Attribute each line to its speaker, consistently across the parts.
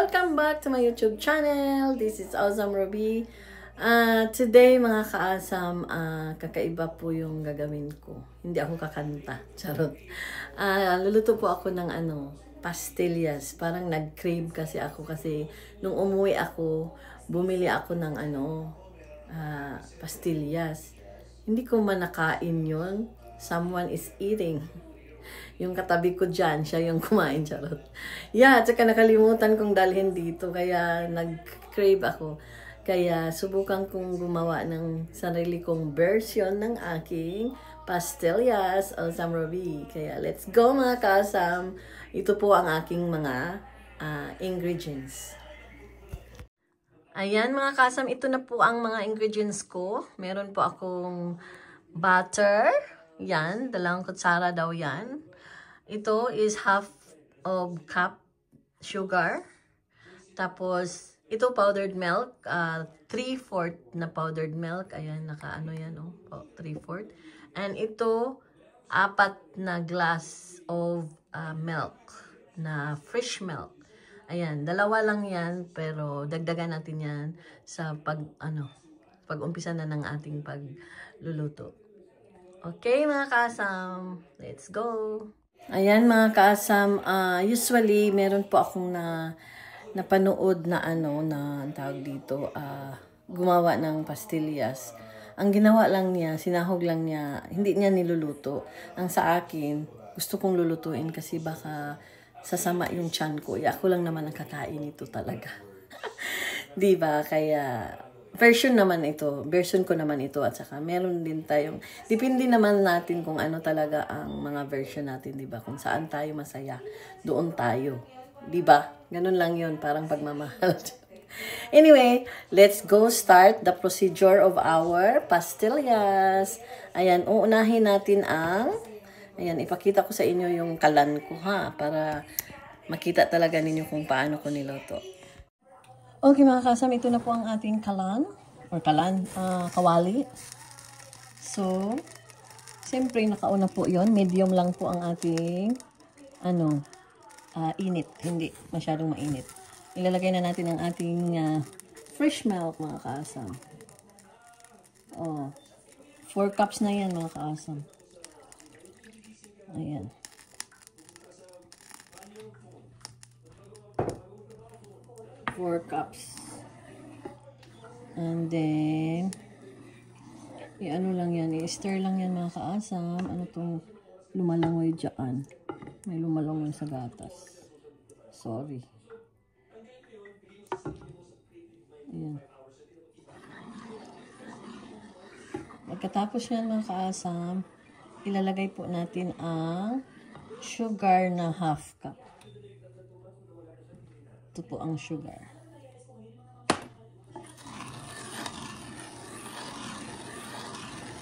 Speaker 1: Welcome back to my YouTube channel. This is Awesome Ruby. Today mga kaasam, kakaiba po yung gagawin ko. Hindi ako kakanta. Charot. Luluto po ako ng pastillas. Parang nag-crave kasi ako kasi nung umuwi ako, bumili ako ng pastillas. Hindi ko man nakain yun. Someone is eating. Yung katabi ko dyan, siya yung kumain, charot. Yeah, tsaka nakalimutan kong dalhin dito, kaya nag-crave ako. Kaya subukan kong gumawa ng sarili kong version ng aking pastillas, Awesome Ruby. Kaya let's go mga kasam. Ito po ang aking mga ingredients. Ayan mga kasam, ito na po ang mga ingredients ko. Meron po akong butter. Yan, 2 kutsara daw yan. Ito is half of cup sugar. Tapos, ito powdered milk. 3/4 na powdered milk. Ayan, nakaano yan, oh. 3/4. And ito, 4 na glass of milk. Na fresh milk. Ayan, 2 lang yan. Pero, dagdagan natin yan sa pag-umpisa na ng ating pagluluto. Okay, mga kasam. Let's go! Ayan mga kaasam, usually meron po akong napanood na na tawag dito, gumawa ng pastillas. Ang ginawa lang niya, sinahog lang niya, hindi niya niluluto. Ang sa akin, gusto kong lulutuin kasi baka sasama yung tiyan ko. Ako lang naman ang kakain ito talaga. Diba? Kaya version ko naman ito at saka meron din tayong, depende naman natin kung ano talaga ang mga version natin, diba? Kung saan tayo masaya, doon tayo. Diba? Ganun lang yun, parang pagmamahal. Anyway, let's go start the procedure of our pastillas. Ayan, uunahin natin ayan, ipakita ko sa inyo yung kalan ko para makita talaga ninyo kung paano ko niluto. Okay mga kasam, ito na po ang ating kawali. So, siyempre nakauna po yon, medium lang po ang ating init, hindi masyadong mainit. Ilalagay na natin ang ating fresh milk mga kasam. 4 cups na yan mga kasam. Ayan. Cups. And then, i-stir lang yan mga kaasam. Ano tong lumalangoy dyan? May lumalangoy sa gatas. Sorry. Ayan. Pagkatapos yan mga kaasam, ilalagay po natin ang sugar na half cup. Ito po ang sugar.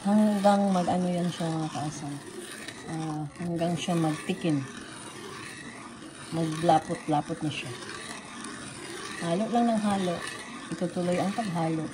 Speaker 1: Hanggang yan siya mga kaasam. Hanggang siya magtikin. Maglapot-lapot na siya. Halo lang ng halo. Itutuloy ang paghalo.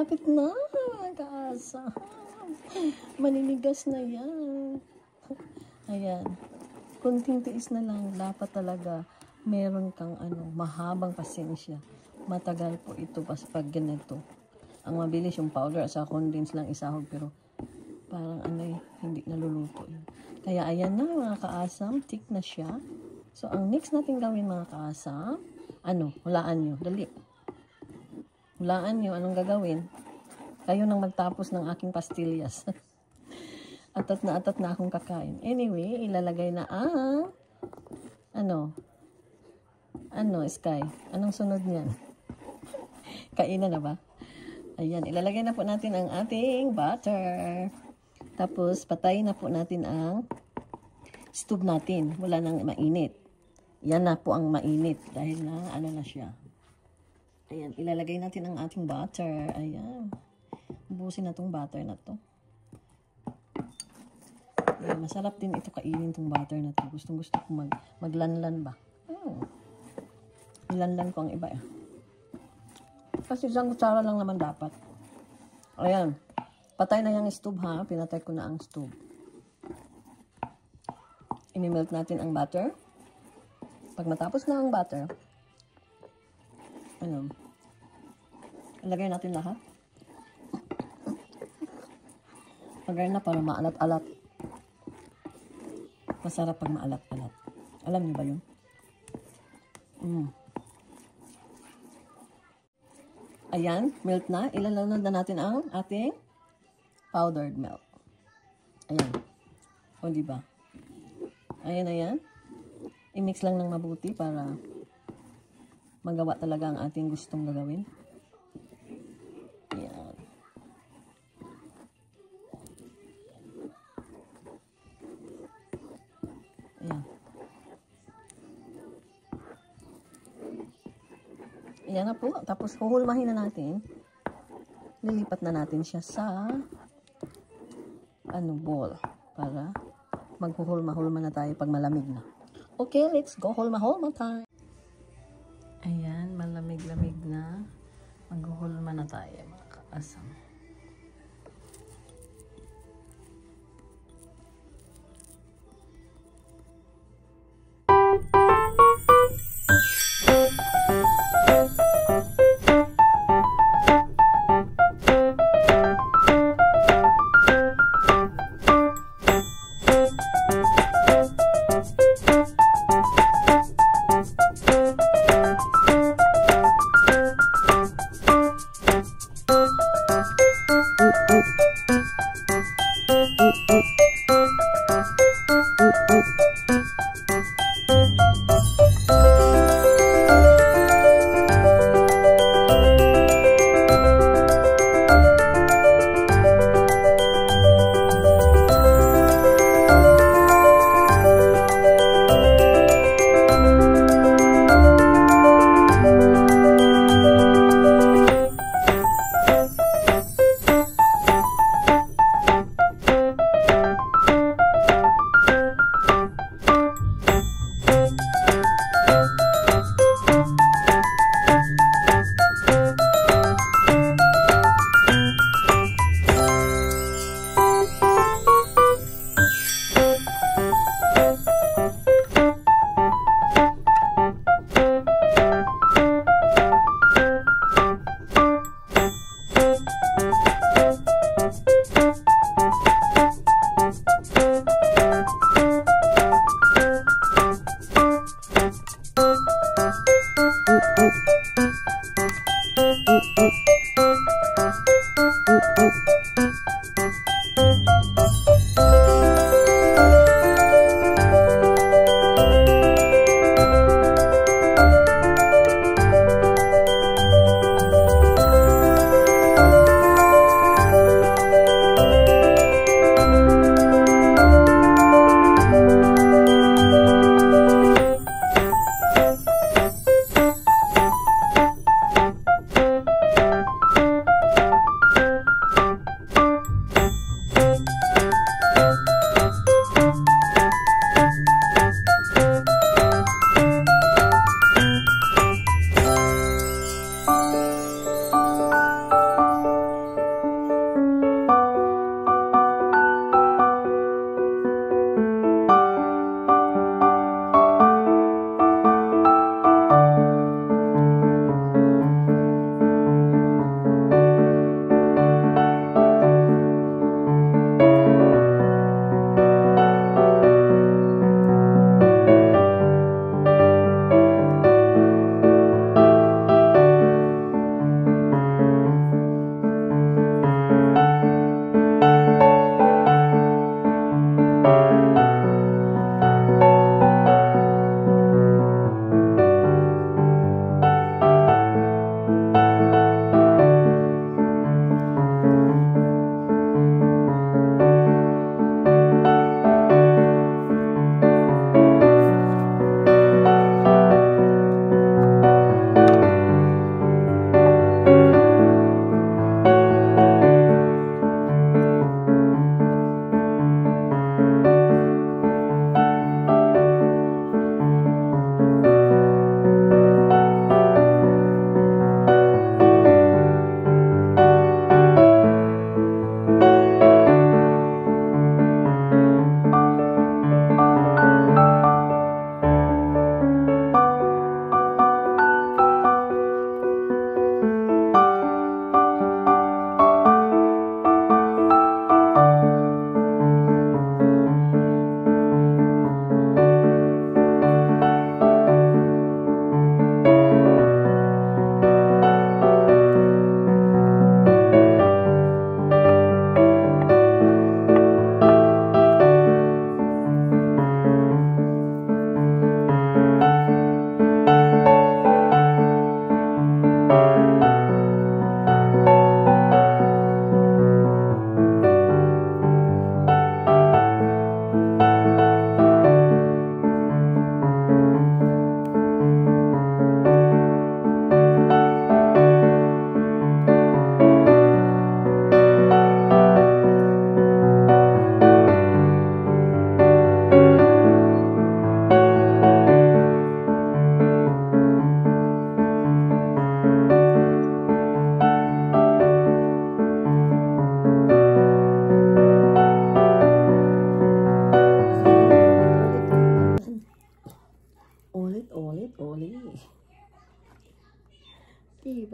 Speaker 1: malapit na. Kaasa. Maninigas na yan. Ayan. Kunting tiis na lang. Dapat talaga meron kang mahabang pasensya. Matagal po ito pag ganito. Ang mabilis yung powder sa condense lang isahog pero parang hindi naluluto yun. Kaya ayan na mga kaasam, thick na siya. So ang next natin gawin mga kaasam, hulaan nyo, dali. Hulaan nyo, anong gagawin? Kayo nang magtapos ng aking pastillas. atat na akong kakain. Anyway, ilalagay na ang Sky? Anong sunod niyan? Kainan na ba? Ayan, ilalagay na po natin ang ating butter. Tapos, patayin na po natin ang stove natin. Wala nang mainit. Yan na po ang mainit dahil na na siya. Ayan, ilalagay natin ang ating butter. Ayan. Ubusin na tong butter na to. Ayan, masarap din ito kainin tong butter na to. Gustong-gusto ko maglanlan ba. Ilanlan ko ang iba eh. Kasi isang kutsara lang naman dapat. Ayan. Patay na yung stove ha. Pinatay ko na ang stove. Inimelt natin ang butter. Pag matapos na ang butter, ilagay natin lahat. Lagay na para maalat-alat. Masarap pag maalat-alat. Alam niyo ba yun? Ayan, melt na. Ilalunod na natin ang ating powdered milk. Ayan. O, diba? Ayan. I-mix lang ng mabuti para magawa talaga ang ating gustong gagawin. Ayan. Ayan. Ayan na po. Tapos, huhulmahin na natin. Lilipat na natin siya sa bowl. Para maghuhulma-hulma na tayo pag malamig na. Okay, let's go hulma-hulma time. Ayan, malamig-lamig na. Maghuhulma na tayo mga kaasam.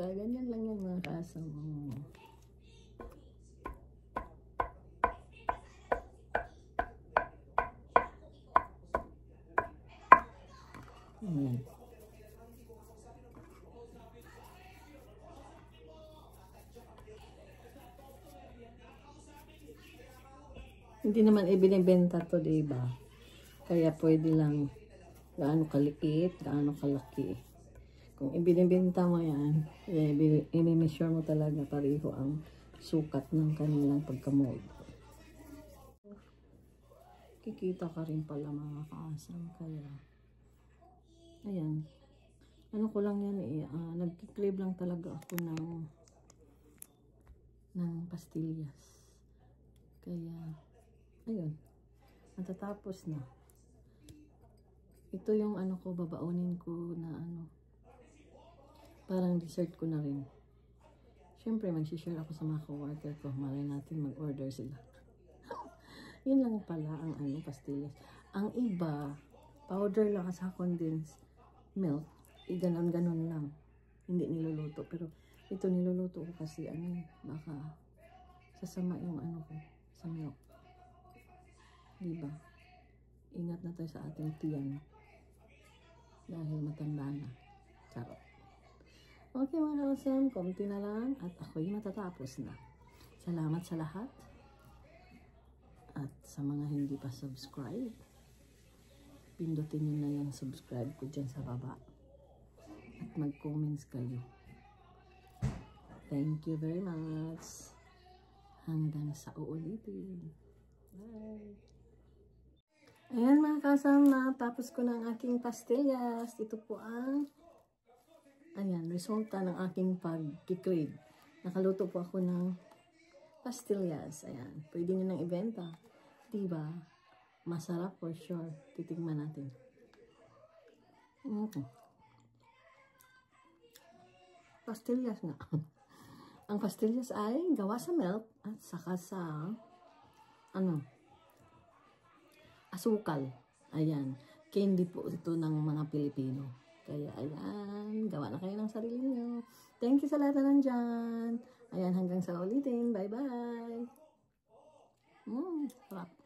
Speaker 1: Ganyan lang yan mga kasam. Ayan. Hindi naman ibinibenta to, diba? Kaya pwede lang gaano kaliit, gaano kalaki. Kung ibinibenta mo yan, i-measure mo talaga pareho ang sukat ng kanilang pagkamold. Kikita ka rin pala mga kaasam. Kaya, ayan. Ano ko lang yan eh, nagkikrave lang talaga ako ng pastillas. Kaya, ayun. Matatapos na. Ito yung ano ko, babaunin ko na ano. Parang dessert ko na rin. Siyempre, mag-share ako sa mga co-worker ko. Malay natin mag-order sila. Yun lang pala ang ano, pastillas. Ang iba, powder lang sa condensed milk. Ganon-ganon lang. Hindi niluluto. Pero ito niluluto ko kasi ano, baka sasama yung ano ko sa milk. Diba? Ingat na tayo sa ating tiyan. Dahil matanda na. Charot. Okay mga kasam, konti na lang at ako'y matatapos na. Salamat sa lahat. At sa mga hindi pa subscribe, pindutin nyo na yung subscribe ko dyan sa baba. At mag-comments kayo. Thank you very much. Hanggang sa uulitin. Bye. Ayan mga kasam, tapos ko ng aking pastillas. Ito po ang ayan, resulta ng aking pag-crave. Nakaluto po ako ng pastillas. Ayan, pwede nyo nang ibenta. Diba? Masarap for sure. Titigman natin. Pastillas nga. Ang pastillas ay gawa sa milk at saka sa ano, asukal. Ayan. Candy po ito ng mga Pilipino. Kaya, ayan, gawa na kayo ng sarili niyo. Thank you sa lahat na nandyan. Ayan, hanggang sa ulitin. Bye-bye. Sarap.